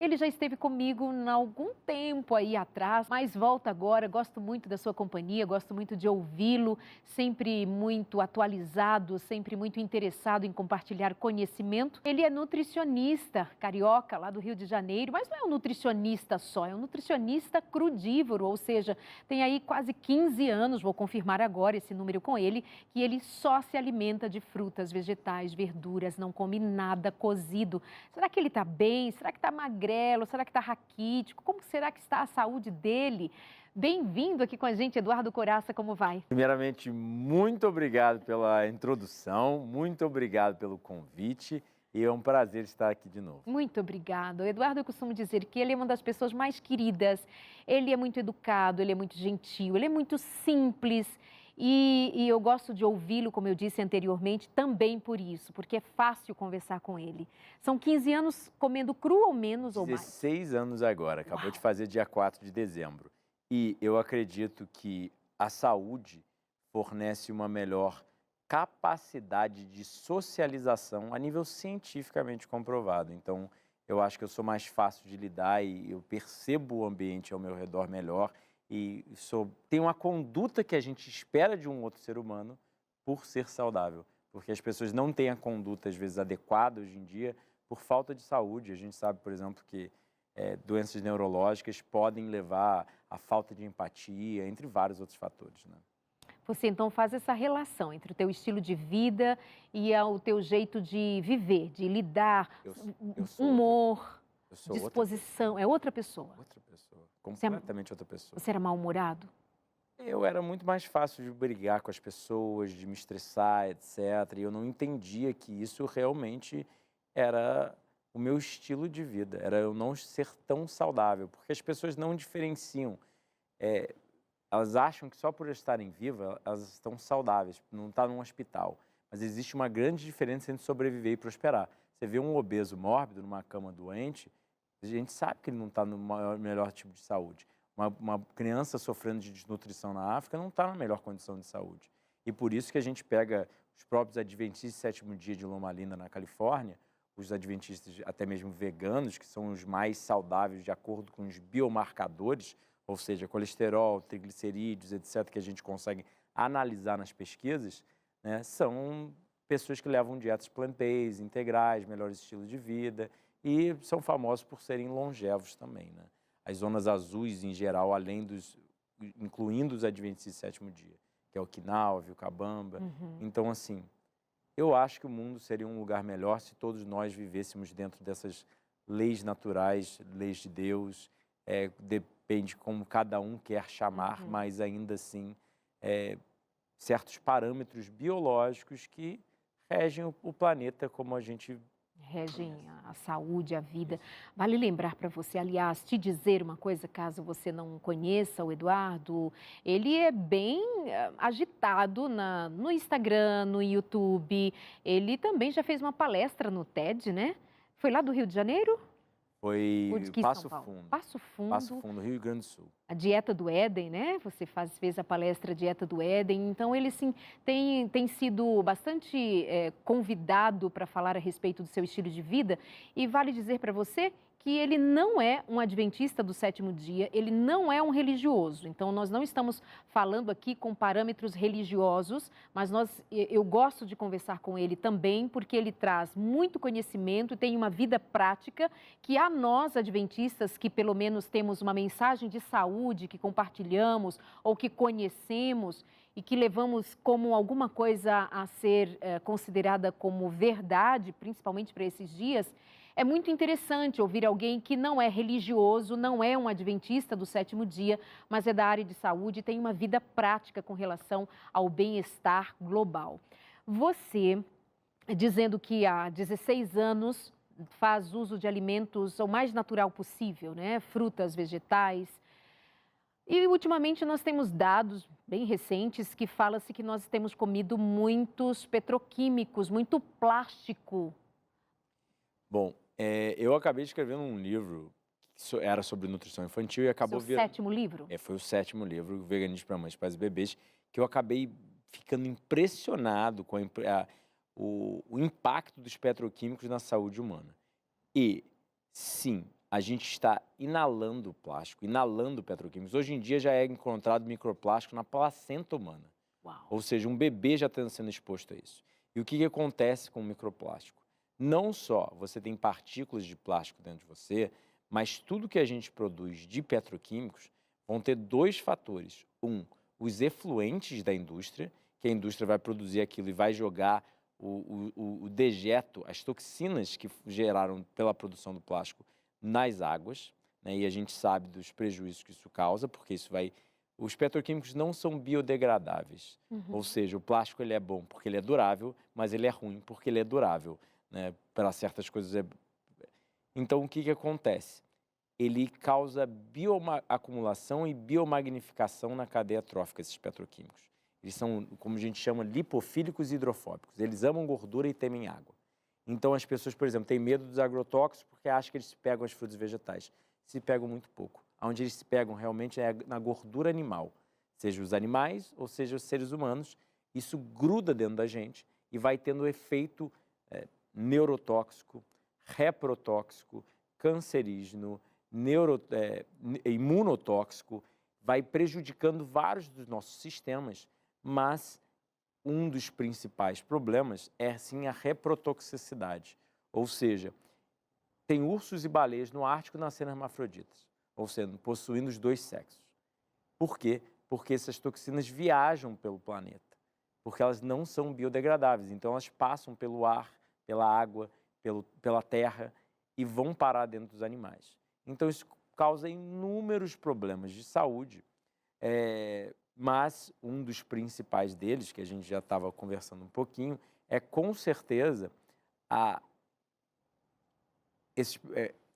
Ele já esteve comigo há algum tempo aí atrás, mas volta agora. Gosto muito da sua companhia, gosto muito de ouvi-lo, sempre muito atualizado, sempre muito interessado em compartilhar conhecimento. Ele é nutricionista carioca, lá do Rio de Janeiro, mas não é um nutricionista só, é um nutricionista crudívoro, ou seja, tem aí quase 15 anos, vou confirmar agora esse número com ele, que ele só se alimenta de frutas, vegetais, verduras, não come nada cozido. Será que ele está bem? Será que está magrelo? Será que está raquítico? Como será que está a saúde dele? Bem-vindo aqui com a gente, Eduardo Coraça, como vai? Primeiramente, muito obrigado pela introdução, muito obrigado pelo convite e é um prazer estar aqui de novo. Muito obrigada. O Eduardo, eu costumo dizer que ele é uma das pessoas mais queridas, ele é muito educado, ele é muito gentil, ele é muito simples e eu gosto de ouvi-lo, como eu disse anteriormente, também por isso, porque é fácil conversar com ele. São 15 anos comendo cru ou menos ou mais? 16 anos agora, acabou de fazer dia 4 de dezembro. E eu acredito que a saúde fornece uma melhor capacidade de socialização a nível cientificamente comprovado. Então, eu acho que eu sou mais fácil de lidar e eu percebo o ambiente ao meu redor melhor e tenho uma conduta que a gente espera de um outro ser humano por ser saudável. Porque as pessoas não têm a conduta, às vezes, adequada hoje em dia por falta de saúde. A gente sabe, por exemplo, que doenças neurológicas podem levar à falta de empatia, entre vários outros fatores, né? Você então faz essa relação entre o teu estilo de vida e o teu jeito de viver, de lidar, Eu sou humor, eu sou disposição, é outra pessoa. outra pessoa, completamente outra pessoa. Você era mal-humorado? Eu era muito mais fácil de brigar com as pessoas, de me estressar, etc. E eu não entendia que isso realmente era o meu estilo de vida, era eu não ser tão saudável, porque as pessoas não diferenciam. eh, Elas acham que só por estarem vivas, elas estão saudáveis, não está num hospital. Mas existe uma grande diferença entre sobreviver e prosperar. Você vê um obeso mórbido numa cama doente, a gente sabe que ele não está no melhor tipo de saúde. Uma criança sofrendo de desnutrição na África não está na melhor condição de saúde. E por isso que a gente pega os próprios adventistas de sétimo dia de Loma Linda, na Califórnia, os adventistas até mesmo veganos, que são os mais saudáveis de acordo com os biomarcadores, ou seja, colesterol, triglicerídeos, etc., que a gente consegue analisar nas pesquisas, né, são pessoas que levam dietas plant-based, integrais, melhores estilos de vida e são famosos por serem longevos também, né? As zonas azuis, em geral, incluindo os adventistas de sétimo dia, que é Okinawa, Vilcabamba. Então, assim, eu acho que o mundo seria um lugar melhor se todos nós vivêssemos dentro dessas leis naturais, leis de Deus. Depende como cada um quer chamar, mas ainda assim, certos parâmetros biológicos que regem o planeta como a gente Regem conhece. a saúde, a vida. Vale lembrar para você, aliás, te dizer uma coisa, caso você não conheça o Eduardo, ele é bem agitado no Instagram, no YouTube. Ele também já fez uma palestra no TED, né? Foi lá do Rio de Janeiro? Ou de Foi que São Passo Paulo? Fundo, Passo Passo Fundo. Fundo, Rio Grande do Sul. A dieta do Éden, né? Você fez a palestra Dieta do Éden. Então, ele sim tem sido bastante convidado para falar a respeito do seu estilo de vida. E vale dizer para você que ele não é um adventista do sétimo dia, ele não é um religioso. Então, nós não estamos falando aqui com parâmetros religiosos, mas eu gosto de conversar com ele também, porque ele traz muito conhecimento e tem uma vida prática que a nós, adventistas, que pelo menos temos uma mensagem de saúde, que compartilhamos ou que conhecemos e que levamos como alguma coisa a ser considerada como verdade, principalmente para esses dias, é muito interessante ouvir alguém que não é religioso, não é um adventista do sétimo dia, mas é da área de saúde e tem uma vida prática com relação ao bem-estar global. Você, dizendo que há 16 anos faz uso de alimentos o mais natural possível, né? Frutas, vegetais. E ultimamente nós temos dados bem recentes que fala-se que nós temos comido muitos petroquímicos, muito plástico. Bom, eu acabei escrevendo um livro que era sobre nutrição infantil e acabou Seu virando... sétimo livro? Foi o 7º livro, Veganismo para Mães, Pais e Bebês, que eu acabei ficando impressionado com o impacto dos petroquímicos na saúde humana. E, sim, a gente está inalando plástico, inalando petroquímicos. Hoje em dia já é encontrado microplástico na placenta humana. Uau. Ou seja, um bebê já está sendo exposto a isso. E o que acontece com o microplástico? Não só você tem partículas de plástico dentro de você, mas tudo que a gente produz de petroquímicos vão ter dois fatores. Os efluentes da indústria, que a indústria vai produzir aquilo e vai jogar o dejeto, as toxinas que geraram pela produção do plástico nas águas, né? E a gente sabe dos prejuízos que isso causa, porque isso vai... Os petroquímicos não são biodegradáveis, ou seja, o plástico ele é bom porque ele é durável, mas ele é ruim porque ele é durável, né? Para certas coisas Então, o que acontece? Ele causa bioacumulação e biomagnificação na cadeia trófica, esses petroquímicos. Eles são, como a gente chama, lipofílicos e hidrofóbicos. Eles amam gordura e temem água. Então, as pessoas, por exemplo, têm medo dos agrotóxicos porque acham que eles se pegam as frutas e vegetais. Se pegam muito pouco. Onde eles se pegam realmente é na gordura animal. Seja os animais ou seja os seres humanos. Isso gruda dentro da gente e vai tendo efeito neurotóxico, reprotóxico, cancerígeno, imunotóxico, vai prejudicando vários dos nossos sistemas, mas um dos principais problemas é, sim, a reprotoxicidade. Ou seja, tem ursos e baleias no Ártico nascendo hermafroditas, ou seja, possuindo os dois sexos. Por quê? Porque essas toxinas viajam pelo planeta, porque elas não são biodegradáveis, então elas passam pelo ar, pela água, pela terra e vão parar dentro dos animais. Então isso causa inúmeros problemas de saúde, mas um dos principais deles, que a gente já estava conversando um pouquinho, é com certeza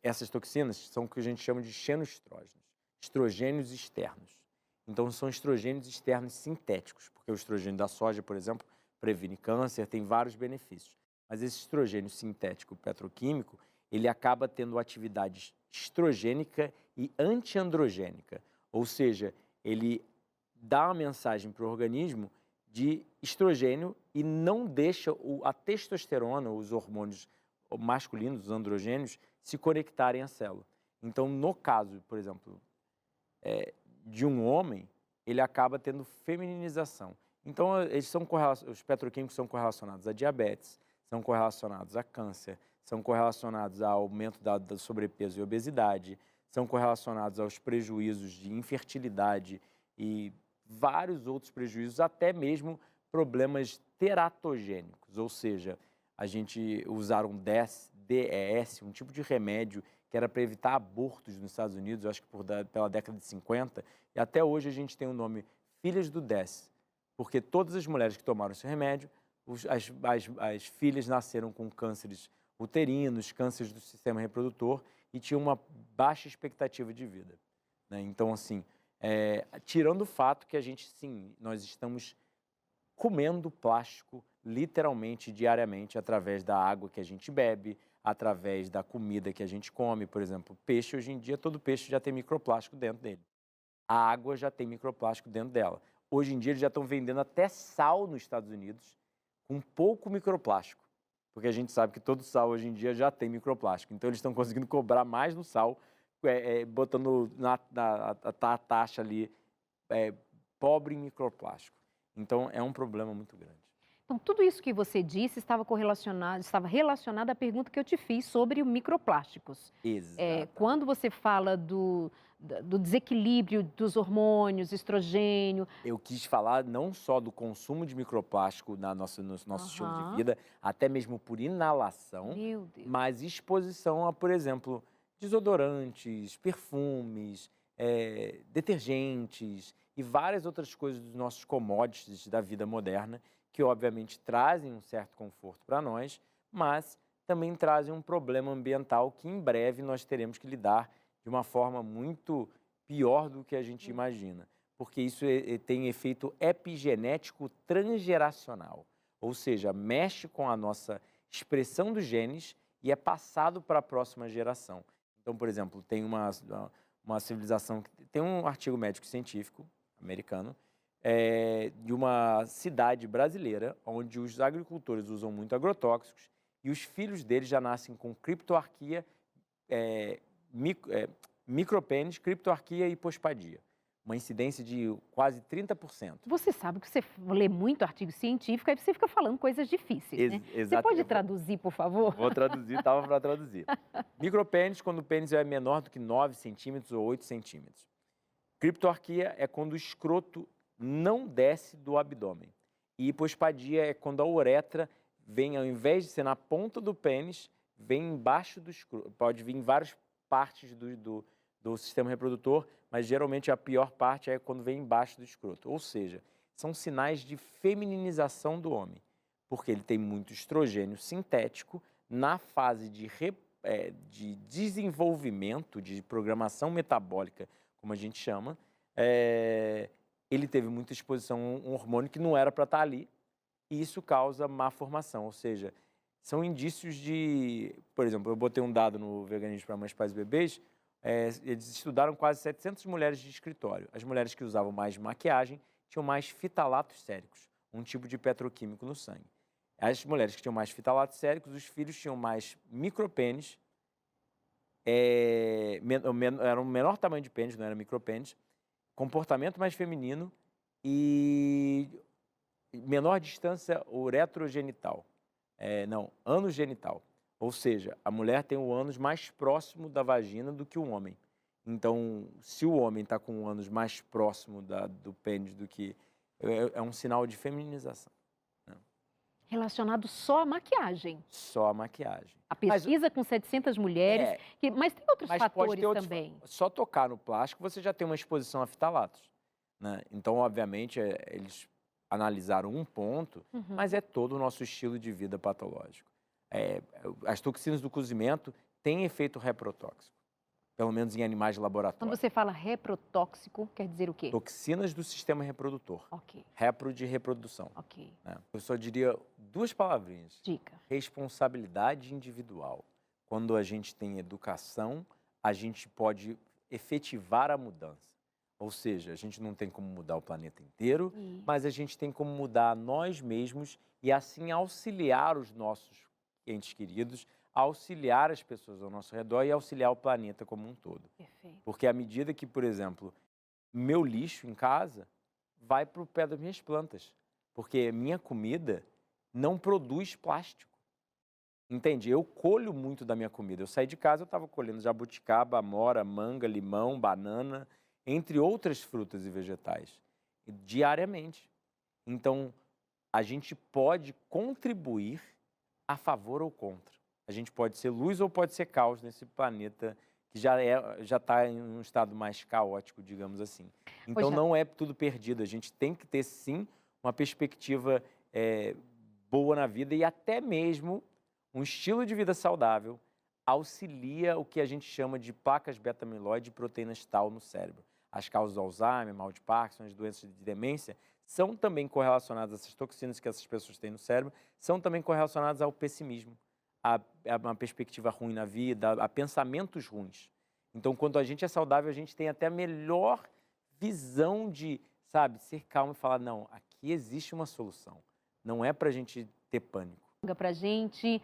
essas toxinas são o que a gente chama de xenoestrógenos, estrogênios externos. Então são estrogênios externos sintéticos, porque o estrogênio da soja, por exemplo, previne câncer, tem vários benefícios. Mas esse estrogênio sintético petroquímico, ele acaba tendo atividade estrogênica e antiandrogênica, ou seja, ele dá uma mensagem para o organismo de estrogênio e não deixa a testosterona, os hormônios masculinos, os androgênios, se conectarem à célula. Então, no caso, por exemplo, de um homem, ele acaba tendo femininização. Então, os petroquímicos são correlacionados a diabetes, são correlacionados a câncer, são correlacionados ao aumento do sobrepeso e obesidade, são correlacionados aos prejuízos de infertilidade e vários outros prejuízos, até mesmo problemas teratogênicos, ou seja, a gente usaram DES, um tipo de remédio que era para evitar abortos nos Estados Unidos, eu acho que pela década de 50, e até hoje a gente tem o nome Filhas do DES, porque todas as mulheres que tomaram esse remédio, as filhas nasceram com cânceres uterinos, cânceres do sistema reprodutor e tinham uma baixa expectativa de vida, né? Então, assim, tirando o fato que a gente, sim, nós estamos comendo plástico literalmente diariamente através da água que a gente bebe, através da comida que a gente come. Por exemplo, peixe, hoje em dia, todo peixe já tem microplástico dentro dele. A água já tem microplástico dentro dela. Hoje em dia, eles já estão vendendo até sal nos Estados Unidos com pouco microplástico, porque a gente sabe que todo sal hoje em dia já tem microplástico. Então, eles estão conseguindo cobrar mais no sal, botando a taxa ali pobre em microplástico. Então, é um problema muito grande. Então, tudo isso que você disse estava relacionado à pergunta que eu te fiz sobre os microplásticos. Exatamente. Quando você fala do desequilíbrio dos hormônios, estrogênio... Eu quis falar não só do consumo de microplástico no nosso estilo de vida, até mesmo por inalação, Meu Deus. mas exposição a, por exemplo, desodorantes, perfumes, detergentes e várias outras coisas dos nossos commodities da vida moderna, que obviamente trazem um certo conforto para nós, mas também trazem um problema ambiental que em breve nós teremos que lidar de uma forma muito pior do que a gente imagina, porque isso tem efeito epigenético transgeracional, ou seja, mexe com a nossa expressão dos genes e é passado para a próxima geração. Então, por exemplo, tem uma civilização, tem um artigo médico científico americano, de uma cidade brasileira, onde os agricultores usam muito agrotóxicos e os filhos deles já nascem com criptoarquia micropênis, criptorquia e hipospadia. Uma incidência de quase 30%. Você sabe que você lê muito artigo científico, aí você fica falando coisas difíceis, né? Você pode traduzir, por favor? Vou traduzir, estava para traduzir. Micropênis, quando o pênis é menor do que 9 centímetros ou 8 centímetros. Criptorquia é quando o escroto não desce do abdômen. E hipospadia é quando a uretra vem, ao invés de ser na ponta do pênis, vem embaixo do escroto. Pode vir em várias partes do sistema reprodutor, mas geralmente a pior parte é quando vem embaixo do escroto. Ou seja, são sinais de femininização do homem, porque ele tem muito estrogênio sintético na fase de desenvolvimento, de programação metabólica, como a gente chama. Ele teve muita exposição a um hormônio que não era para estar ali, e isso causa má formação, ou seja, são indícios de... Por exemplo, eu botei um dado no Veganismo para Mães, Pais e Bebês, eles estudaram quase 700 mulheres de escritório. As mulheres que usavam mais maquiagem tinham mais fitalatos séricos, um tipo de petroquímico no sangue. As mulheres que tinham mais fitalatos séricos, os filhos tinham mais micropênis, era um menor tamanho de pênis, não era micropênis, comportamento mais feminino e menor distância uretrogenital. Ânus genital. Ou seja, a mulher tem o ânus mais próximo da vagina do que o homem. Então, se o homem está com o ânus mais próximo do pênis do que... É um sinal de feminização. Né? Relacionado só à maquiagem. Só a maquiagem. A pesquisa com 700 mulheres, mas tem outros fatores também. Só tocar no plástico, você já tem uma exposição a fitalatos. Né? Então, obviamente, eles analisaram um ponto, mas é todo o nosso estilo de vida patológico. As toxinas do cozimento têm efeito reprotóxico, pelo menos em animais de laboratório. Quando você fala reprotóxico, quer dizer o quê? Toxinas do sistema reprodutor. Ok. Repro de reprodução. Ok. Né? Eu só diria 2 palavrinhas. Dica. Responsabilidade individual. Quando a gente tem educação, a gente pode efetivar a mudança. Ou seja, a gente não tem como mudar o planeta inteiro, mas a gente tem como mudar nós mesmos e assim auxiliar os nossos entes queridos, auxiliar as pessoas ao nosso redor e auxiliar o planeta como um todo. Perfeito. Porque à medida que, por exemplo, meu lixo em casa vai para o pé das minhas plantas, porque minha comida não produz plástico. Entende? Eu colho muito da minha comida. Eu saí de casa, eu estava colhendo jabuticaba, amora, manga, limão, banana, entre outras frutas e vegetais, diariamente. Então, a gente pode contribuir a favor ou contra. A gente pode ser luz ou pode ser caos nesse planeta que já está em um estado mais caótico, digamos assim. Então, não é tudo perdido. A gente tem que ter, sim, uma perspectiva boa na vida e até mesmo um estilo de vida saudável auxilia o que a gente chama de placas beta-amiloide e proteínas tau no cérebro. As causas do Alzheimer, mal de Parkinson, as doenças de demência, são também correlacionadas, essas toxinas que essas pessoas têm no cérebro, são também correlacionadas ao pessimismo, a uma perspectiva ruim na vida, a pensamentos ruins. Então, quando a gente é saudável, a gente tem até a melhor visão de, ser calmo e falar, não, aqui existe uma solução. Não é para a gente ter pânico. Para a gente...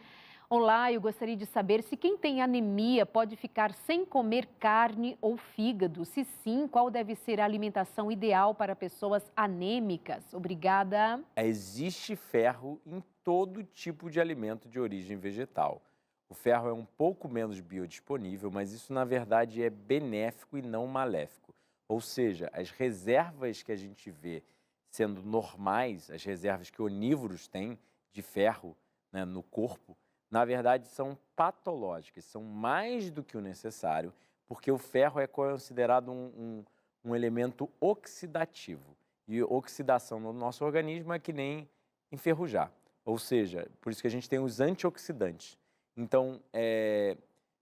Olá, eu gostaria de saber se quem tem anemia pode ficar sem comer carne ou fígado. Se sim, qual deve ser a alimentação ideal para pessoas anêmicas? Obrigada. Existe ferro em todo tipo de alimento de origem vegetal. O ferro é um pouco menos biodisponível, mas isso, na verdade, é benéfico e não maléfico. Ou seja, as reservas que a gente vê sendo normais, as reservas que onívoros têm de ferro, né, no corpo, na verdade, são patológicas, são mais do que o necessário, porque o ferro é considerado um elemento oxidativo. E oxidação no nosso organismo é que nem enferrujar. Ou seja, por isso que a gente tem os antioxidantes. Então,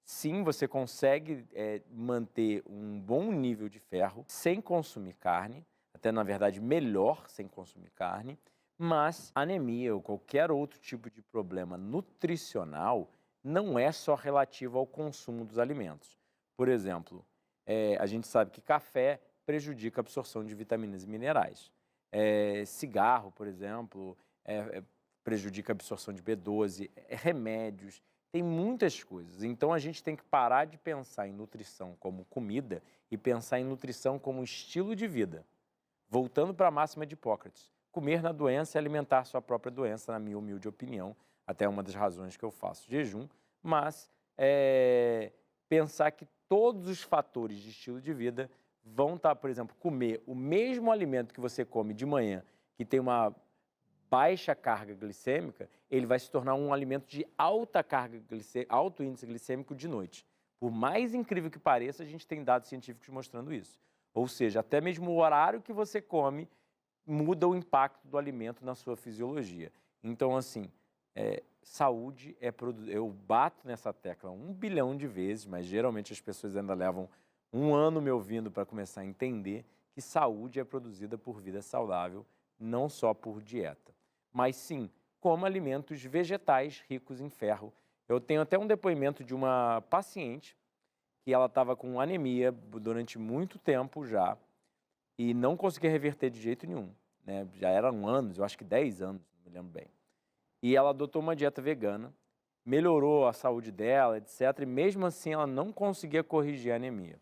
sim, você consegue manter um bom nível de ferro sem consumir carne, até, na verdade, melhor sem consumir carne, mas anemia ou qualquer outro tipo de problema nutricional não é só relativo ao consumo dos alimentos. Por exemplo, a gente sabe que café prejudica a absorção de vitaminas e minerais. Cigarro, por exemplo, prejudica a absorção de B12, remédios. tem muitas coisas. Então, a gente tem que parar de pensar em nutrição como comida e pensar em nutrição como estilo de vida. Voltando para a máxima de Hipócrates, comer na doença é alimentar sua própria doença, na minha humilde opinião, até uma das razões que eu faço jejum, mas pensar que todos os fatores de estilo de vida vão estar, por exemplo, comer o mesmo alimento que você come de manhã, que tem uma baixa carga glicêmica, ele vai se tornar um alimento de alta carga alto índice glicêmico de noite. Por mais incrível que pareça, a gente tem dados científicos mostrando isso. Ou seja, até mesmo o horário que você come muda o impacto do alimento na sua fisiologia. Então, assim, saúde eu bato nessa tecla 1 bilhão de vezes, mas geralmente as pessoas ainda levam um ano me ouvindo para começar a entender que saúde é produzida por vida saudável, não só por dieta. Mas sim, como alimentos vegetais ricos em ferro. Eu tenho até um depoimento de uma paciente que ela estava com anemia durante muito tempo já e não conseguia reverter de jeito nenhum, né? Já eram anos, eu acho que 10 anos, não me lembro bem. E ela adotou uma dieta vegana, melhorou a saúde dela, etc. E mesmo assim ela não conseguia corrigir a anemia.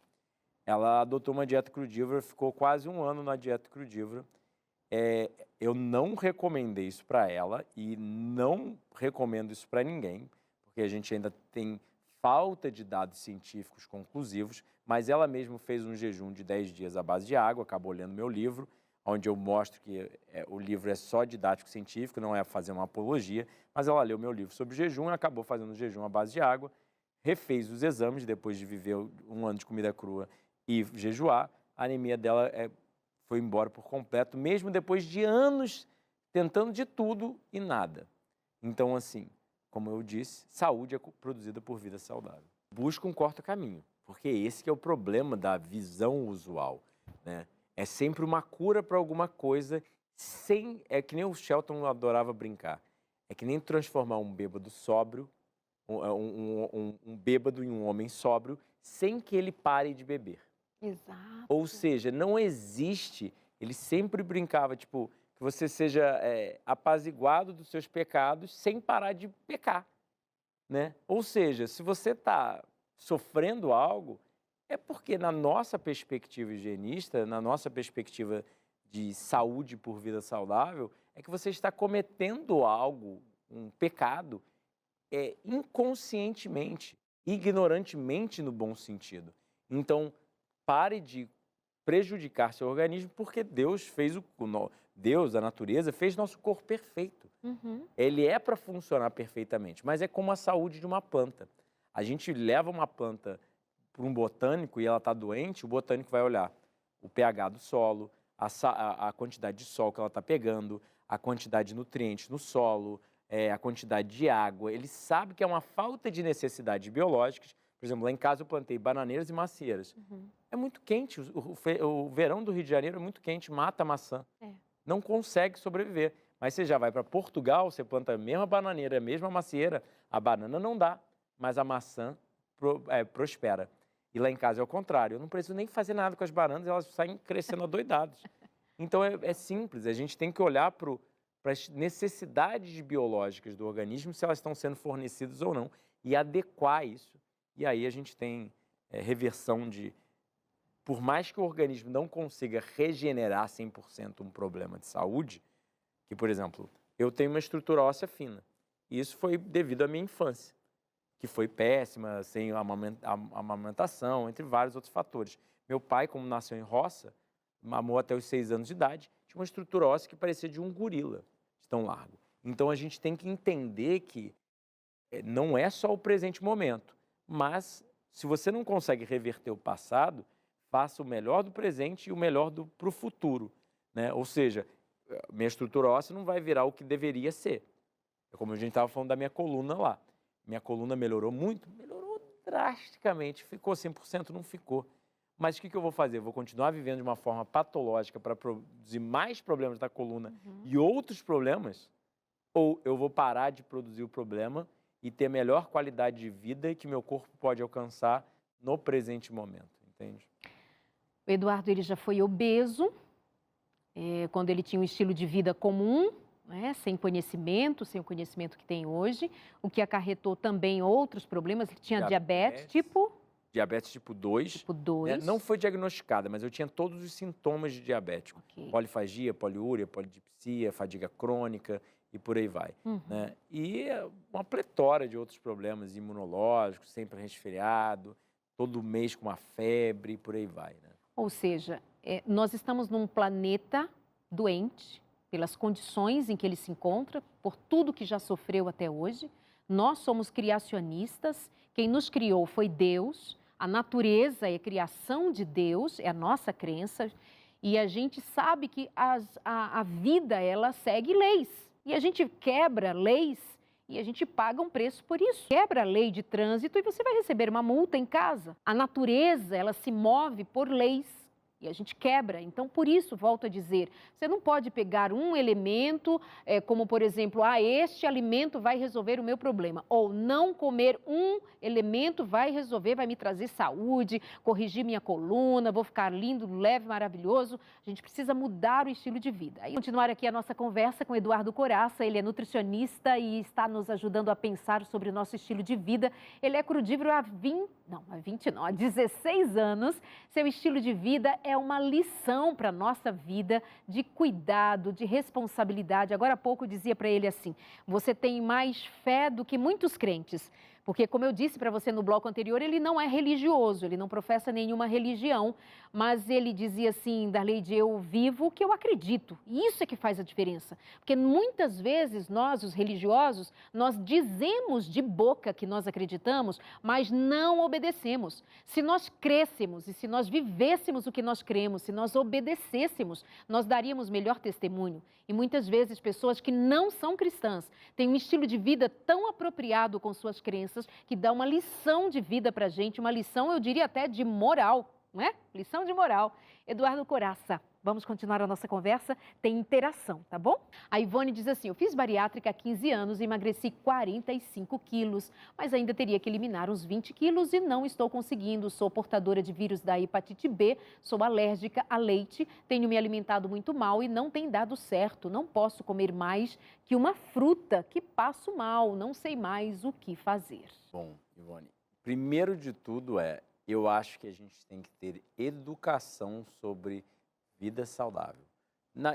Ela adotou uma dieta crudívora, ficou quase um ano na dieta crudívora. Eu não recomendei isso para ela e não recomendo isso para ninguém, porque a gente ainda tem falta de dados científicos conclusivos, mas ela mesma fez um jejum de 10 dias à base de água, acabou lendo meu livro, onde eu mostro que o livro é só didático científico, não é fazer uma apologia, mas ela leu meu livro sobre jejum e acabou fazendo jejum à base de água, refez os exames depois de viver um ano de comida crua e jejuar, a anemia dela foi embora por completo, mesmo depois de anos tentando de tudo e nada. Então, assim, como eu disse, saúde é produzida por vida saudável. Busca um corta-caminho, porque esse que é o problema da visão usual, né? É sempre uma cura para alguma coisa, é que nem o Shelton adorava brincar, é que nem transformar um bêbado sóbrio, um bêbado em um homem sóbrio, sem que ele pare de beber. Exato. Ou seja, não existe, ele sempre brincava, tipo, que você seja apaziguado dos seus pecados sem parar de pecar, né? Ou seja, se você está sofrendo algo, é porque na nossa perspectiva higienista, na nossa perspectiva de saúde por vida saudável, é que você está cometendo algo, um pecado, inconscientemente, ignorantemente no bom sentido. Então, pare de prejudicar seu organismo, porque Deus fez Deus, a natureza, fez nosso corpo perfeito. Uhum. Ele é para funcionar perfeitamente, mas é como a saúde de uma planta. A gente leva uma planta para um botânico e ela está doente, o botânico vai olhar o pH do solo, a quantidade de sol que ela está pegando, a quantidade de nutrientes no solo, a quantidade de água. Ele sabe que é uma falta de necessidades biológicas. Por exemplo, lá em casa eu plantei bananeiras e macieiras. Uhum. É muito quente, o verão do Rio de Janeiro é muito quente, mata a maçã. Não consegue sobreviver. Mas você já vai para Portugal, você planta a mesma bananeira, a mesma macieira, a banana não dá, mas a maçã prospera. E lá em casa é o contrário, eu não preciso nem fazer nada com as bananas, elas saem crescendo adoidadas. Então é simples, a gente tem que olhar para as necessidades biológicas do organismo, se elas estão sendo fornecidas ou não, e adequar isso. E aí a gente tem reversão de... Por mais que o organismo não consiga regenerar 100% um problema de saúde, que, por exemplo, eu tenho uma estrutura óssea fina, e isso foi devido à minha infância, que foi péssima, sem amamentação, entre vários outros fatores. Meu pai, como nasceu em roça, mamou até os 6 anos de idade, tinha uma estrutura óssea que parecia de um gorila, de tão largo. Então, a gente tem que entender que não é só o presente momento, mas se você não consegue reverter o passado, faça o melhor do presente e o melhor para o futuro, né? Ou seja, minha estrutura óssea não vai virar o que deveria ser. É como a gente estava falando da minha coluna lá. Minha coluna melhorou muito? Melhorou drasticamente. Ficou 100%? Não ficou. Mas o que eu vou fazer? Eu vou continuar vivendo de uma forma patológica para produzir mais problemas da coluna e outros problemas? Ou eu vou parar de produzir o problema e ter melhor qualidade de vida que meu corpo pode alcançar no presente momento, entende? O Eduardo, ele já foi obeso, quando ele tinha um estilo de vida comum, né? Sem o conhecimento que tem hoje, o que acarretou também outros problemas. Ele tinha diabetes Diabetes tipo 2. tipo Né? 2. Não foi diagnosticada, mas eu tinha todos os sintomas de diabético. Ok. Polifagia, poliúria, polidipsia, fadiga crônica e por aí vai. Uhum. Né? E uma pletora de outros problemas imunológicos, sempre resfriado, todo mês com uma febre e por aí vai. Né? Ou seja, nós estamos num planeta doente, pelas condições em que ele se encontra, por tudo que já sofreu até hoje. Nós somos criacionistas, quem nos criou foi Deus, a natureza é criação de Deus, é a nossa crença, e a gente sabe que a vida, ela segue leis, e a gente quebra leis e a gente paga um preço por isso. Quebra a lei de trânsito e você vai receber uma multa em casa. A natureza, ela se move por leis. E a gente quebra. Então, por isso, volto a dizer, você não pode pegar um elemento, como, por exemplo, este alimento vai resolver o meu problema. Ou não comer um elemento vai resolver, vai me trazer saúde, corrigir minha coluna, vou ficar lindo, leve, maravilhoso. A gente precisa mudar o estilo de vida. E continuar aqui a nossa conversa com Eduardo Coraça. Ele é nutricionista e está nos ajudando a pensar sobre o nosso estilo de vida. Ele é crudívoro há 16 anos. Seu estilo de vida é uma lição para a nossa vida de cuidado, de responsabilidade. Agora há pouco eu dizia para ele assim, você tem mais fé do que muitos crentes. Porque, como eu disse para você no bloco anterior, ele não é religioso, ele não professa nenhuma religião, mas ele dizia assim, Darleide, eu vivo o que eu acredito. E isso é que faz a diferença. Porque muitas vezes nós, os religiosos, nós dizemos de boca que nós acreditamos, mas não obedecemos. Se nós crescêssemos e se nós vivêssemos o que nós cremos, se nós obedecêssemos, nós daríamos melhor testemunho. E muitas vezes pessoas que não são cristãs têm um estilo de vida tão apropriado com suas crenças que dá uma lição de vida para a gente, uma lição, eu diria até de moral, não é? Lição de moral. Eduardo Coraça, vamos continuar a nossa conversa, tem interação, tá bom? A Ivone diz assim, eu fiz bariátrica há 15 anos e emagreci 45 quilos, mas ainda teria que eliminar uns 20 quilos e não estou conseguindo. Sou portadora de vírus da hepatite B, sou alérgica a leite, tenho me alimentado muito mal e não tem dado certo. Não posso comer mais que uma fruta que passo mal, não sei mais o que fazer. Bom, Ivone, primeiro de tudo eu acho que a gente tem que ter educação sobre vida saudável.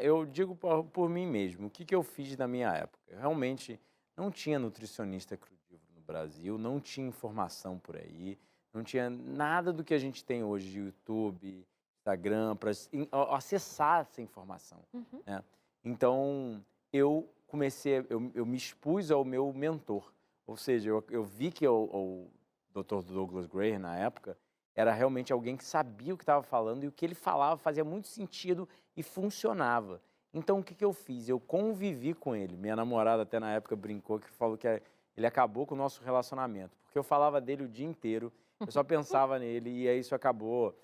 Eu digo por mim mesmo, o que eu fiz na minha época? Eu realmente não tinha nutricionista crudívoro no Brasil, não tinha informação por aí, não tinha nada do que a gente tem hoje de YouTube, Instagram, para acessar essa informação. Uhum. Né? Então, eu me expus ao meu mentor. Ou seja, eu vi que o Dr. Douglas Graham, na época, era realmente alguém que sabia o que estava falando e o que ele falava fazia muito sentido e funcionava. Então, o que eu fiz? Eu convivi com ele. Minha namorada até na época brincou que falou que ele acabou com o nosso relacionamento, porque eu falava dele o dia inteiro, eu só pensava nele e aí isso acabou.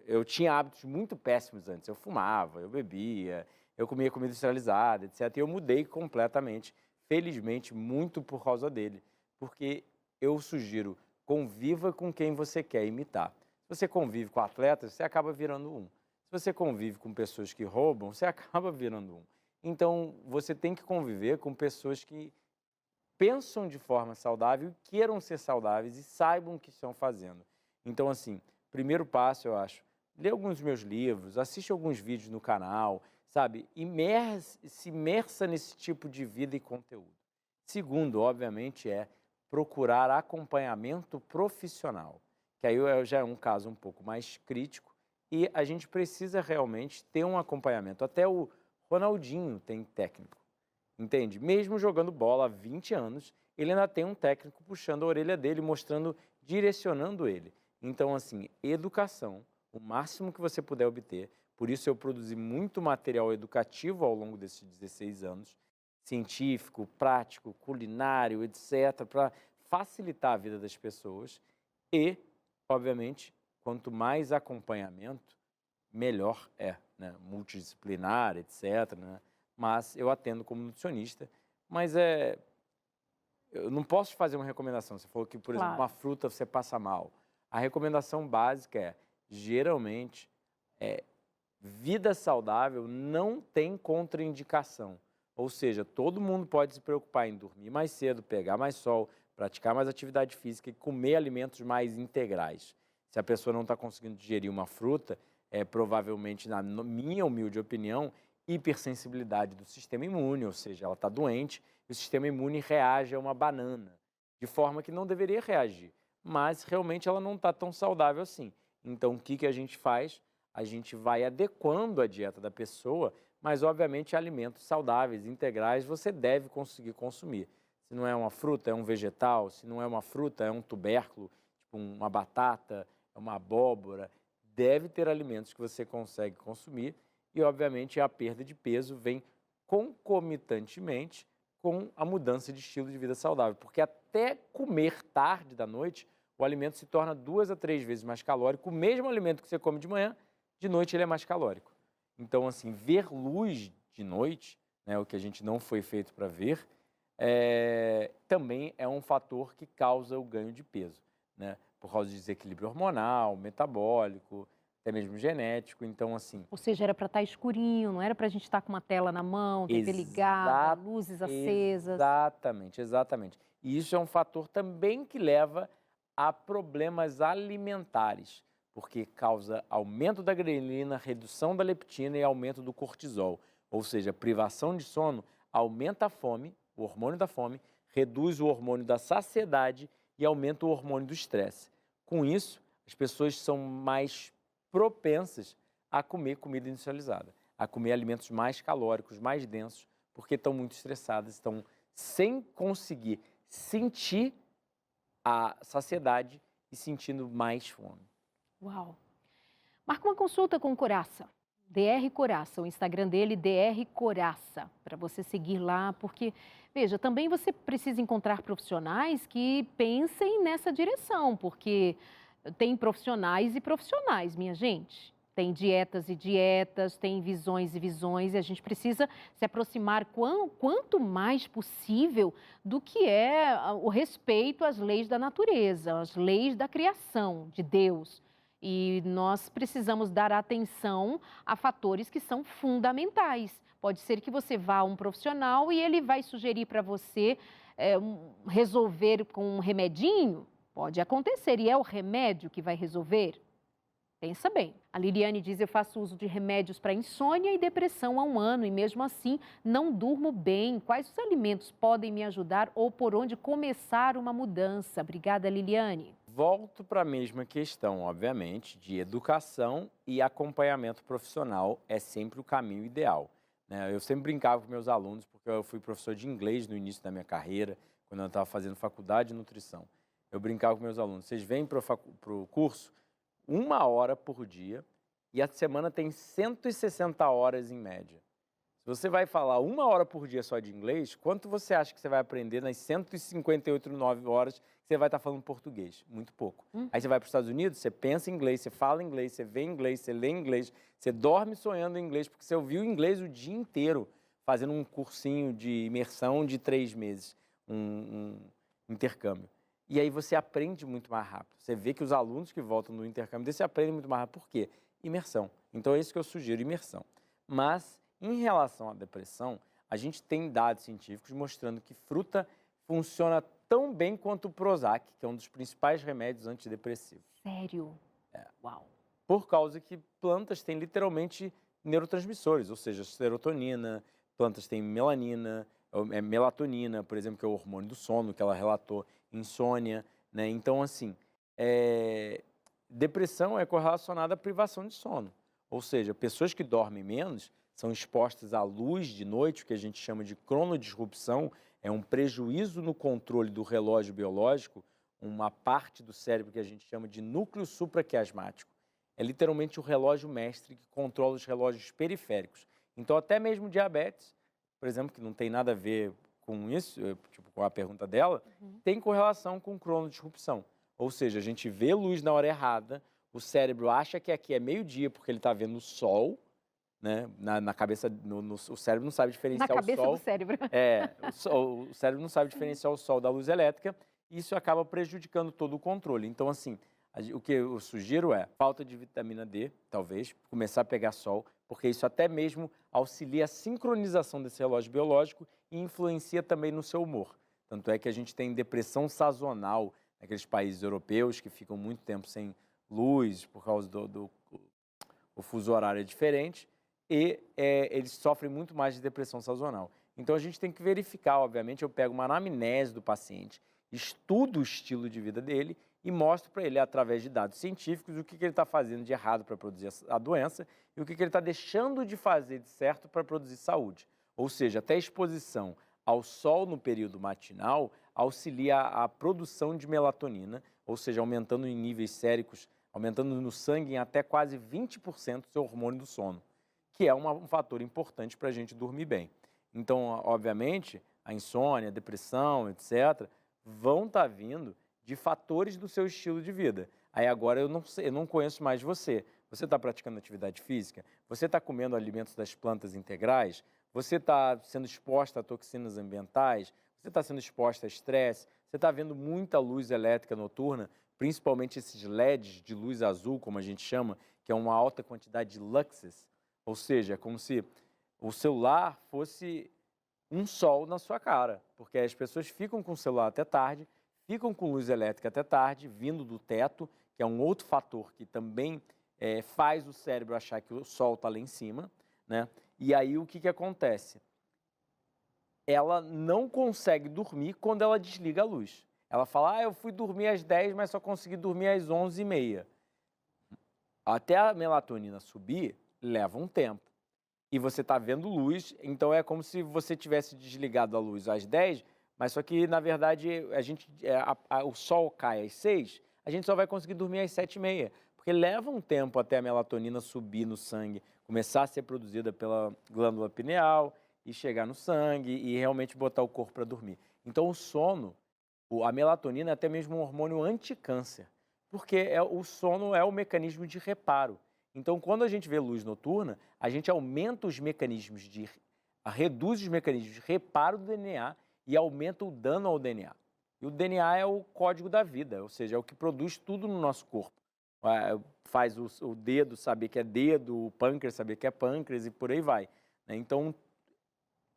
Eu tinha hábitos muito péssimos antes. Eu fumava, eu bebia, eu comia comida industrializada, etc. E eu mudei completamente, felizmente, muito por causa dele, porque eu sugiro, conviva com quem você quer imitar. Se você convive com atletas, você acaba virando um. Se você convive com pessoas que roubam, você acaba virando um. Então, você tem que conviver com pessoas que pensam de forma saudável, queiram ser saudáveis e saibam o que estão fazendo. Então, assim, primeiro passo, eu acho, lê alguns dos meus livros, assiste alguns vídeos no canal, sabe? Se imersa nesse tipo de vida e conteúdo. Segundo, obviamente, procurar acompanhamento profissional, que aí já é um caso um pouco mais crítico e a gente precisa realmente ter um acompanhamento. Até o Ronaldinho tem técnico, entende? Mesmo jogando bola há 20 anos, ele ainda tem um técnico puxando a orelha dele, direcionando ele. Então, assim, educação, o máximo que você puder obter. Por isso eu produzi muito material educativo ao longo desses 16 anos, científico, prático, culinário, etc., para facilitar a vida das pessoas e, obviamente, quanto mais acompanhamento, melhor né? Multidisciplinar, etc., né? Mas eu atendo como nutricionista, mas eu não posso fazer uma recomendação. Você falou que, por exemplo, uma fruta você passa mal. A recomendação básica geralmente, vida saudável não tem contraindicação. Ou seja, todo mundo pode se preocupar em dormir mais cedo, pegar mais sol, praticar mais atividade física e comer alimentos mais integrais. Se a pessoa não está conseguindo digerir uma fruta, é provavelmente, na minha humilde opinião, hipersensibilidade do sistema imune, ou seja, ela está doente e o sistema imune reage a uma banana, de forma que não deveria reagir, mas realmente ela não está tão saudável assim. Então, o que a gente faz? A gente vai adequando a dieta da pessoa, mas, obviamente, alimentos saudáveis, integrais, você deve conseguir consumir. Se não é uma fruta, é um vegetal. Se não é uma fruta, é um tubérculo, tipo uma batata, é uma abóbora. Deve ter alimentos que você consegue consumir e, obviamente, a perda de peso vem concomitantemente com a mudança de estilo de vida saudável, porque até comer tarde da noite, o alimento se torna 2 a 3 vezes mais calórico. O mesmo alimento que você come de manhã, de noite ele é mais calórico. Então, assim, ver luz de noite, né, o que a gente não foi feito para ver, também é um fator que causa o ganho de peso, né? Por causa de desequilíbrio hormonal, metabólico, até mesmo genético. Então, assim, Ou seja, era para estar escurinho, não era para a gente estar com uma tela na mão, TV ligada, luzes acesas. Exatamente, exatamente. E isso é um fator também que leva a problemas alimentares, porque causa aumento da grelina, redução da leptina e aumento do cortisol. Ou seja, privação de sono aumenta a fome, o hormônio da fome, reduz o hormônio da saciedade e aumenta o hormônio do estresse. Com isso, as pessoas são mais propensas a comer comida industrializada, a comer alimentos mais calóricos, mais densos, porque estão muito estressadas, estão sem conseguir sentir a saciedade e sentindo mais fome. Uau! Marca uma consulta com o Coraça, DR Coraça, o Instagram dele, DR Coraça, para você seguir lá, porque, veja, também você precisa encontrar profissionais que pensem nessa direção, porque tem profissionais e profissionais, minha gente. Tem dietas e dietas, tem visões e visões, e a gente precisa se aproximar quanto mais possível do que é o respeito às leis da natureza, às leis da criação de Deus. E nós precisamos dar atenção a fatores que são fundamentais. Pode ser que você vá a um profissional e ele vai sugerir para você resolver com um remedinho. Pode acontecer, e é o remédio que vai resolver? Pensa bem. A Liliane diz: eu faço uso de remédios para insônia e depressão há 1 ano e mesmo assim não durmo bem. Quais os alimentos podem me ajudar ou por onde começar uma mudança? Obrigada, Liliane. Volto para a mesma questão, obviamente, de educação e acompanhamento profissional é sempre o caminho ideal, né? Eu sempre brincava com meus alunos, porque eu fui professor de inglês no início da minha carreira, quando eu estava fazendo faculdade de nutrição. Eu brincava com meus alunos: vocês vêm para o curso 1 hora por dia e a semana tem 160 horas em média. Se você vai falar 1 hora por dia só de inglês, quanto você acha que você vai aprender nas 158, 9 horas que você vai estar falando português? Muito pouco. Aí você vai para os Estados Unidos, você pensa em inglês, você fala inglês, você vê inglês, você lê inglês, você dorme sonhando em inglês, porque você ouviu inglês o dia inteiro, fazendo um cursinho de imersão de 3 meses, um intercâmbio. E aí você aprende muito mais rápido. Você vê que os alunos que voltam no intercâmbio, você aprende muito mais rápido. Por quê? Imersão. Então é isso que eu sugiro, imersão. Mas, em relação à depressão, a gente tem dados científicos mostrando que fruta funciona tão bem quanto o Prozac, que é um dos principais remédios antidepressivos. Sério? Uau! Por causa que plantas têm literalmente neurotransmissores, ou seja, serotonina, plantas têm melanina, melatonina, por exemplo, que é o hormônio do sono, que ela relatou, insônia, né? Então, assim, depressão é correlacionada à privação de sono. Ou seja, pessoas que dormem menos são expostas à luz de noite, o que a gente chama de cronodisrupção, é um prejuízo no controle do relógio biológico, uma parte do cérebro que a gente chama de núcleo supraquiasmático. É literalmente o relógio mestre que controla os relógios periféricos. Então, até mesmo diabetes, por exemplo, que não tem nada a ver com isso, tipo, com a pergunta dela, tem correlação com cronodisrupção. Ou seja, a gente vê luz na hora errada, o cérebro acha que aqui é meio-dia porque ele está vendo o sol, né? Na cabeça, o cérebro não sabe diferenciar o sol. Na cabeça do cérebro. O cérebro não sabe diferenciar o sol da luz elétrica e isso acaba prejudicando todo o controle. Então, assim, O que eu sugiro é falta de vitamina D, talvez, começar a pegar sol, porque isso até mesmo auxilia a sincronização desse relógio biológico e influencia também no seu humor. Tanto é que a gente tem depressão sazonal naqueles países europeus que ficam muito tempo sem luz por causa o fuso horário é diferente e eles sofrem muito mais de depressão sazonal. Então a gente tem que verificar, obviamente, eu pego uma anamnese do paciente, estudo o estilo de vida dele e mostro para ele, através de dados científicos, o que ele está fazendo de errado para produzir a doença e o que ele está deixando de fazer de certo para produzir saúde. Ou seja, até a exposição ao sol no período matinal auxilia a produção de melatonina, ou seja, aumentando em níveis séricos, aumentando no sangue em até quase 20% o seu hormônio do sono, que é um fator importante para a gente dormir bem. Então, obviamente, a insônia, a depressão, etc., vão estar vindo de fatores do seu estilo de vida. Aí agora eu não conheço mais você. Você está praticando atividade física? Você está comendo alimentos das plantas integrais? Você está sendo exposta a toxinas ambientais? Você está sendo exposta a estresse? Você está vendo muita luz elétrica noturna, principalmente esses LEDs de luz azul, como a gente chama, que é uma alta quantidade de luxes, ou seja, é como se o celular fosse um sol na sua cara, porque as pessoas ficam com o celular até tarde, ficam com luz elétrica até tarde, vindo do teto, que é um outro fator que também faz o cérebro achar que o sol está lá em cima, né? E aí o que acontece? Ela não consegue dormir quando ela desliga a luz. Ela fala, eu fui dormir às 10, mas só consegui dormir às 11h30. Até a melatonina subir, leva um tempo. E você está vendo luz, então é como se você tivesse desligado a luz às 10, mas só que, na verdade, o sol cai às 6, a gente só vai conseguir dormir às 7h30, porque leva um tempo até a melatonina subir no sangue, começar a ser produzida pela glândula pineal e chegar no sangue e realmente botar o corpo para dormir. Então, o sono, a melatonina é até mesmo um hormônio anticâncer, porque o sono é o mecanismo de reparo. Então, quando a gente vê luz noturna, a gente aumenta os mecanismos reduz os mecanismos de reparo do DNA e aumenta o dano ao DNA. E o DNA é o código da vida, ou seja, é o que produz tudo no nosso corpo. Faz o dedo saber que é dedo, o pâncreas saber que é pâncreas e por aí vai. Então,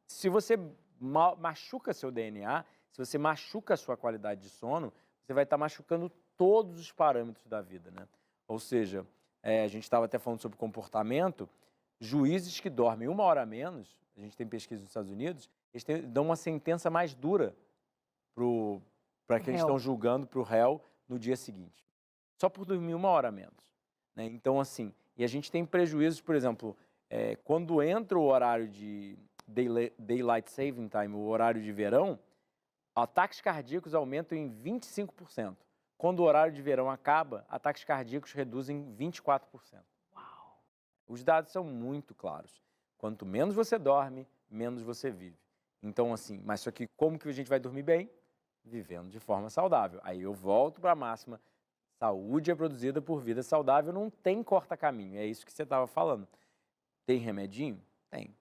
se você machuca seu DNA, se você machuca a sua qualidade de sono, você vai estar machucando todos os parâmetros da vida, né? Ou seja, a gente estava até falando sobre comportamento, juízes que dormem 1 hora a menos, a gente tem pesquisa nos Estados Unidos, eles dão uma sentença mais dura para quem estão julgando para o réu no dia seguinte, só por dormir 1 hora a menos, né? Então, assim, e a gente tem prejuízos, por exemplo, quando entra o horário de Daylight Saving Time, o horário de verão, ataques cardíacos aumentam em 25%. Quando o horário de verão acaba, ataques cardíacos reduzem 24%. Uau! Os dados são muito claros. Quanto menos você dorme, menos você vive. Então, assim, mas só que como que a gente vai dormir bem? Vivendo de forma saudável. Aí eu volto para a máxima, saúde é produzida por vida saudável, não tem corta-caminho. É isso que você estava falando. Tem remedinho? Tem.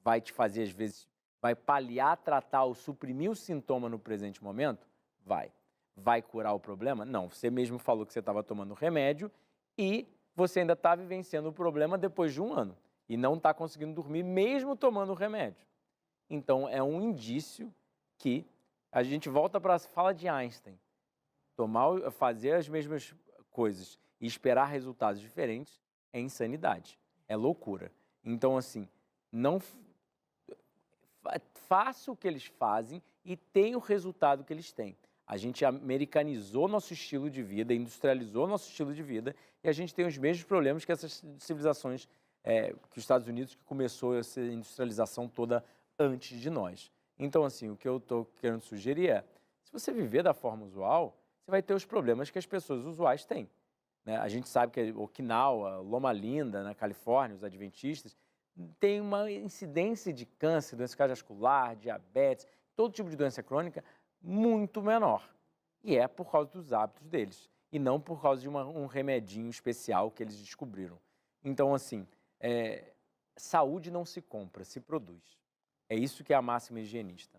Vai te fazer, às vezes, vai paliar, tratar ou suprimir o sintoma no presente momento? Vai. Vai curar o problema? Não. Você mesmo falou que você estava tomando remédio e você ainda está vivenciando o problema depois de 1 ano. E não está conseguindo dormir mesmo tomando o remédio. Então, é um indício que a gente volta para a fala de Einstein. Fazer as mesmas coisas e esperar resultados diferentes é insanidade, é loucura. Então, assim, não faça o que eles fazem e tenha o resultado que eles têm. A gente americanizou nosso estilo de vida, industrializou nosso estilo de vida e a gente tem os mesmos problemas que essas civilizações, que os Estados Unidos, que começou essa industrialização toda antes de nós. Então, assim, o que eu estou querendo sugerir é, se você viver da forma usual, você vai ter os problemas que as pessoas usuais têm, né? A gente sabe que Okinawa, Loma Linda, na Califórnia, os adventistas, tem uma incidência de câncer, doença cardiovascular, diabetes, todo tipo de doença crônica muito menor. E é por causa dos hábitos deles, e não por causa de um remedinho especial que eles descobriram. Então, assim, saúde não se compra, se produz. É isso que é a máxima higienista.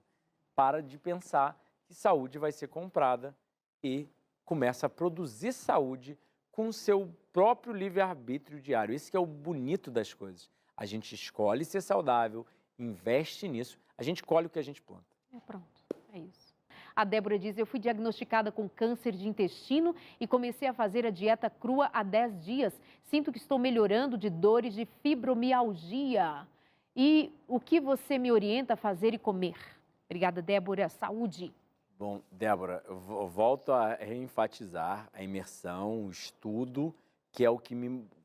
Para de pensar que saúde vai ser comprada e começa a produzir saúde com o seu próprio livre-arbítrio diário. Esse que é o bonito das coisas. A gente escolhe ser saudável, investe nisso, a gente colhe o que a gente planta. Pronto, é isso. A Débora diz, eu fui diagnosticada com câncer de intestino e comecei a fazer a dieta crua há 10 dias. Sinto que estou melhorando de dores de fibromialgia. E o que você me orienta a fazer e comer? Obrigada, Débora. Saúde. Bom, Débora, eu volto a reenfatizar a imersão, o estudo, que é o que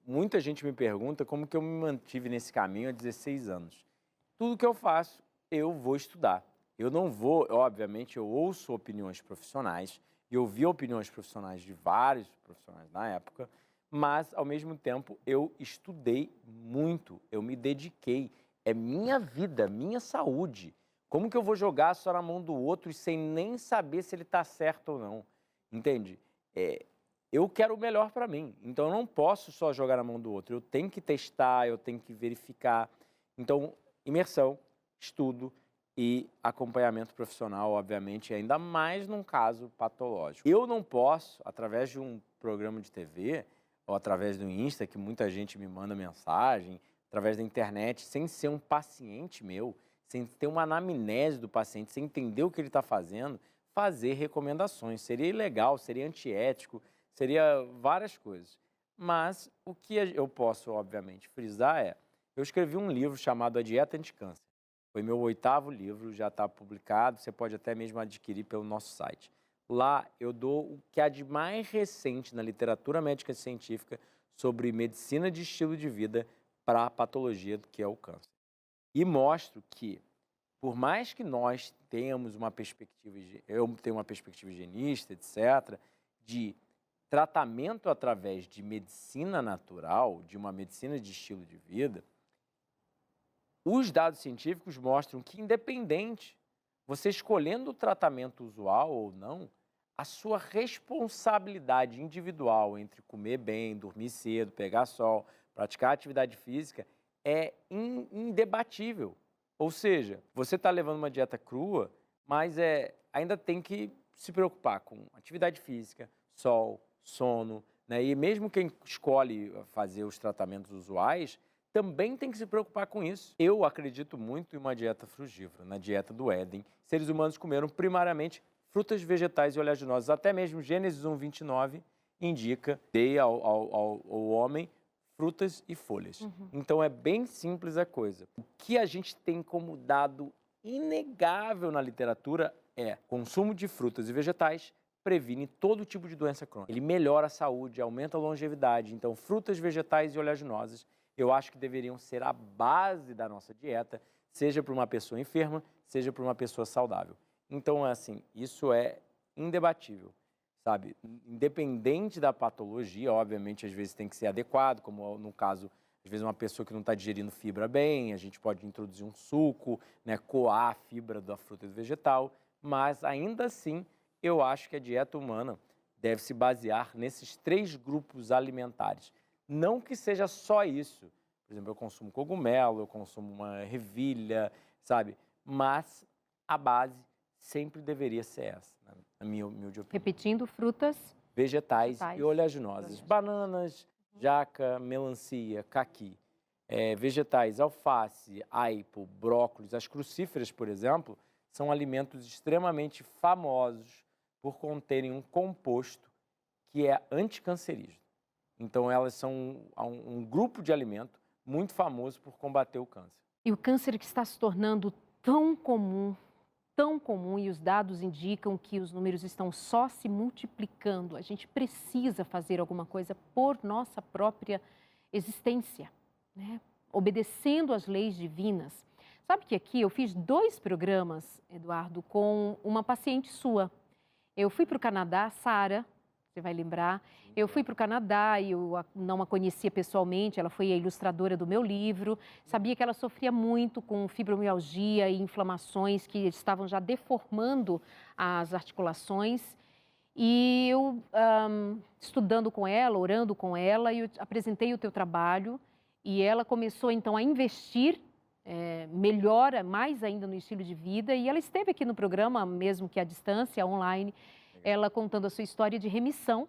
muita gente me pergunta como que eu me mantive nesse caminho há 16 anos. Tudo que eu faço, eu vou estudar. Eu não vou, obviamente, eu ouço opiniões profissionais, e ouvi opiniões profissionais de vários profissionais na época, mas, ao mesmo tempo, eu estudei muito, eu me dediquei. É minha vida, minha saúde. Como que eu vou jogar só na mão do outro e sem nem saber se ele está certo ou não? Entende? Eu quero o melhor para mim, então eu não posso só jogar na mão do outro. Eu tenho que testar, eu tenho que verificar. Então, imersão, estudo e acompanhamento profissional, obviamente, ainda mais num caso patológico. Eu não posso, através de um programa de TV ou através do Insta, que muita gente me manda mensagem, através da internet, sem ser um paciente meu, sem ter uma anamnese do paciente, sem entender o que ele está fazendo, fazer recomendações. Seria ilegal, seria antiético, seria várias coisas. Mas o que eu posso, obviamente, frisar é, eu escrevi um livro chamado A Dieta Anticâncer. Foi meu 8º livro, já está publicado, você pode até mesmo adquirir pelo nosso site. Lá eu dou o que há de mais recente na literatura médica científica sobre medicina de estilo de vida para a patologia que é o câncer. E mostro que, por mais que nós tenhamos uma perspectiva, eu tenho uma perspectiva higienista, etc., de tratamento através de medicina natural, de uma medicina de estilo de vida, os dados científicos mostram que, independente, você escolhendo o tratamento usual ou não, a sua responsabilidade individual entre comer bem, dormir cedo, pegar sol, praticar atividade física, é indebatível. Ou seja, você está levando uma dieta crua, mas ainda tem que se preocupar com atividade física, sol, sono, né? E mesmo quem escolhe fazer os tratamentos usuais, também tem que se preocupar com isso. Eu acredito muito em uma dieta frugívora, na dieta do Éden. Seres humanos comeram primariamente frutas, vegetais e oleaginosas. Até mesmo Gênesis 1:29 indica, dei ao homem frutas e folhas. Então é bem simples a coisa. O que a gente tem como dado inegável na literatura é consumo de frutas e vegetais previne todo tipo de doença crônica. Ele melhora a saúde, aumenta a longevidade. Então frutas, vegetais e oleaginosas eu acho que deveriam ser a base da nossa dieta, seja para uma pessoa enferma, seja para uma pessoa saudável. Então, assim, isso é indebatível, sabe? Independente da patologia, obviamente, às vezes tem que ser adequado, como no caso, às vezes uma pessoa que não está digerindo fibra bem, a gente pode introduzir um suco, né, coar a fibra da fruta e do vegetal, mas ainda assim, eu acho que a dieta humana deve se basear nesses 3 grupos alimentares. Não que seja só isso. Por exemplo, eu consumo cogumelo, eu consumo uma ervilha, sabe? Mas a base sempre deveria ser essa, na minha humilde opinião. Repetindo, frutas, Vegetais e oleaginosas. Bananas, jaca, melancia, caqui. Vegetais, alface, aipo, brócolis. As crucíferas, por exemplo, são alimentos extremamente famosos por conterem um composto que é anticancerígeno. Então, elas são um grupo de alimento muito famoso por combater o câncer. E o câncer que está se tornando tão comum, e os dados indicam que os números estão só se multiplicando. A gente precisa fazer alguma coisa por nossa própria existência, né? Obedecendo às leis divinas. Sabe que aqui eu fiz 2 programas, Eduardo, com uma paciente sua. Eu fui para o Canadá, Sara, você vai lembrar. Eu fui para o Canadá e eu não a conhecia pessoalmente, ela foi a ilustradora do meu livro. Sabia que ela sofria muito com fibromialgia e inflamações que estavam já deformando as articulações. E eu, estudando com ela, orando com ela, eu apresentei o teu trabalho e ela começou então a investir, melhora mais ainda no estilo de vida. E ela esteve aqui no programa, mesmo que à distância, online. ela contando a sua história de remissão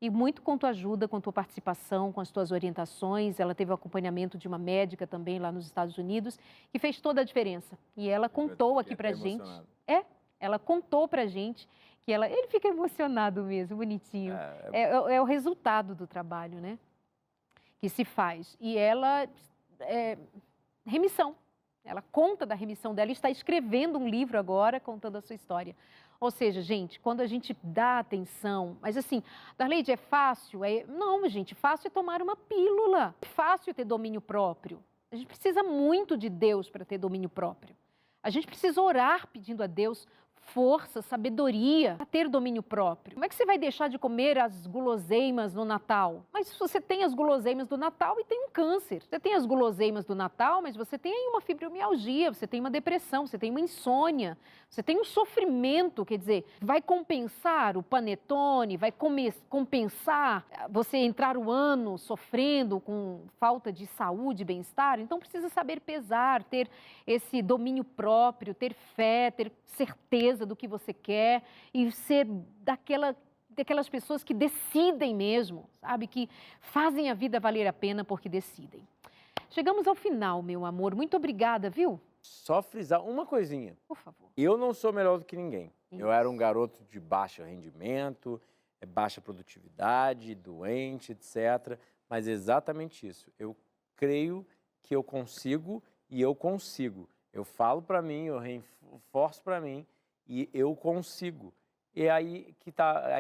e muito com tua ajuda, com tua participação, com as tuas orientações. Ela teve o acompanhamento de uma médica também lá nos Estados Unidos, que fez toda a diferença. E ela contou aqui pra gente. Ela contou pra gente que ele fica emocionado mesmo, bonitinho. É o resultado do trabalho, né? Que se faz. E ela, remissão. Ela conta da remissão dela e está escrevendo um livro agora contando a sua história. Ou seja, gente, quando a gente dá atenção, mas assim, Darleide, é fácil? Não, gente, fácil é tomar uma pílula. Fácil é ter domínio próprio. A gente precisa muito de Deus para ter domínio próprio. A gente precisa orar pedindo a Deus força, sabedoria para ter domínio próprio. Como é que você vai deixar de comer as guloseimas no Natal? Mas você tem as guloseimas do Natal e tem um câncer. Você tem as guloseimas do Natal, mas você tem aí uma fibromialgia, você tem uma depressão, você tem uma insônia, você tem um sofrimento, quer dizer, vai compensar o panetone, vai compensar você entrar o ano sofrendo com falta de saúde e bem-estar? Então precisa saber pesar, ter esse domínio próprio, ter fé, ter certeza do que você quer e ser daquelas pessoas que decidem mesmo, sabe? Que fazem a vida valer a pena porque decidem. Chegamos ao final, meu amor. Muito obrigada, viu? Só frisar uma coisinha. Por favor. Eu não sou melhor do que ninguém. Isso. Eu era um garoto de baixo rendimento, baixa produtividade, doente, etc. Mas é exatamente isso. Eu creio que eu consigo e eu consigo. Eu falo para mim, eu reforço para mim e eu consigo. E é aí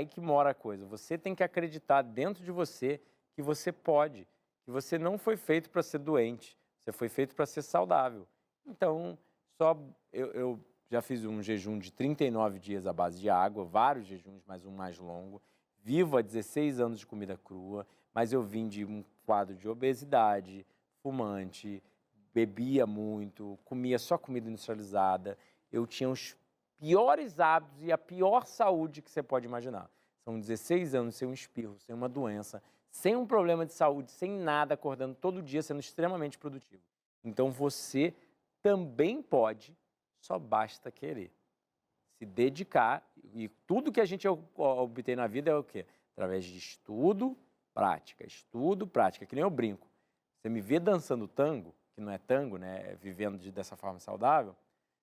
que mora a coisa. Você tem que acreditar dentro de você que você pode, que você não foi feito para ser doente, você foi feito para ser saudável. Então, eu já fiz um jejum de 39 dias à base de água, vários jejuns, mas um mais longo. Vivo há 16 anos de comida crua, mas eu vim de um quadro de obesidade, fumante, bebia muito, comia só comida industrializada. Eu tinha os piores hábitos e a pior saúde que você pode imaginar. São 16 anos sem um espirro, sem uma doença, sem um problema de saúde, sem nada, acordando todo dia, sendo extremamente produtivo. Então você também pode, só basta querer. Se dedicar, e tudo que a gente obtém na vida é o quê? Através de estudo, prática, que nem eu brinco. Você me vê dançando tango, que não é tango, né? Vivendo dessa forma saudável,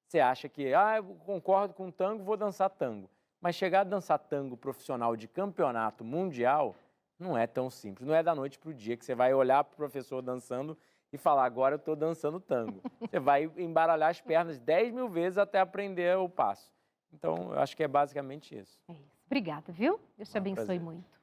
você acha que, eu concordo com tango, vou dançar tango. Mas chegar a dançar tango profissional de campeonato mundial não é tão simples. Não é da noite para o dia que você vai olhar para o professor dançando e falar, agora eu estou dançando tango. Você vai embaralhar as pernas 10 mil vezes até aprender o passo. Então, eu acho que é basicamente isso. É isso. Obrigada, viu? Deus te abençoe prazer. muito.